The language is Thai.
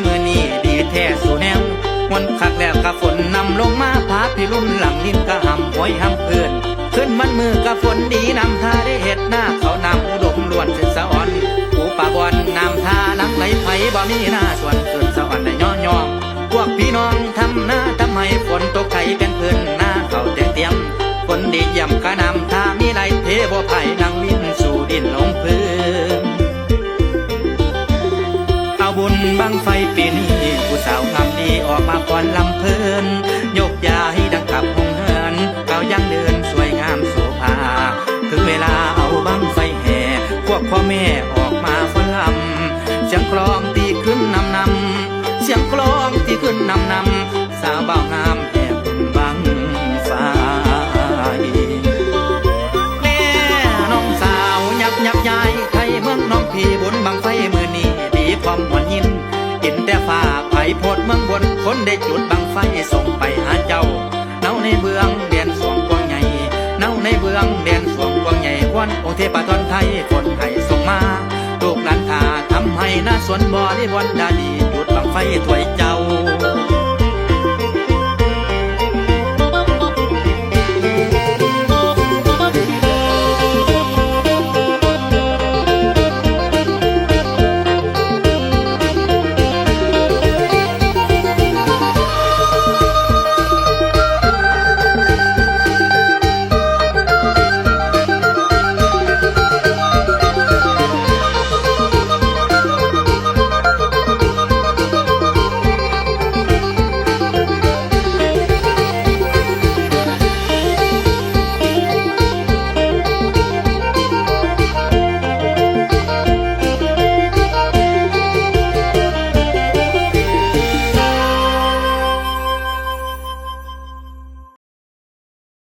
มือนี้ดีแท้สู่แนววันคักแล้วกะฝนนำลงมาพาพี่ลุ่นหลังลิ้นกะหำหอยหำเพื่อนขึ้นมันมือกะฝนดีนำทาได้เห็ดหน้าเขานำอุดมล้วนเส้นสะอ่อนปูป่าบอนนำทาหลังไหลไผบ่มีหน้าส่วนเกินสะอ่อนได้ย่อพวกพี่น้องทำหน้าทำให้ฝนตกไข่เป็นเพื่อนหน้าเขาเตรียมฝนดีย่ำกะนำทามีไหลเทบ่ไผ่นางลิ้นสู่ดินลงพื้นเอาบุญบังไฟปีนี้ผู้สาวงามดีออกมาก่อนลำเพลินยกยาให้ดังขับหงเหินเก่ายังเดินสวยงามโสภาถึงเวลาเอาบังไฟแห่พวกพ่อแม่ออกมาฟ้อนลำเสียงกลองตีขึ้นนำเสียงกลองตีขึ้นนำสาวบ่าวงามแห่บุญบังไฟแม่น้องสาวยับยายไทยเมืองน้องพี่บุญบังไฟมือนี้ดีความหวนยินกินแต่ฟ้าไผ่โพดเมืองบนคนได้จุดบังไฟส่งไปหาเจ้าเนาในเบืองเดียนสวงกวางใหญ่เนาในเบืองเดียนสวงกวางใหญ่วันองค์เทพทนไทยคนไทยส่งมาลูกหลานข้าทำให้หน้าสวนบ่อได้วันดาดีจุดบังไฟถวยเจ้า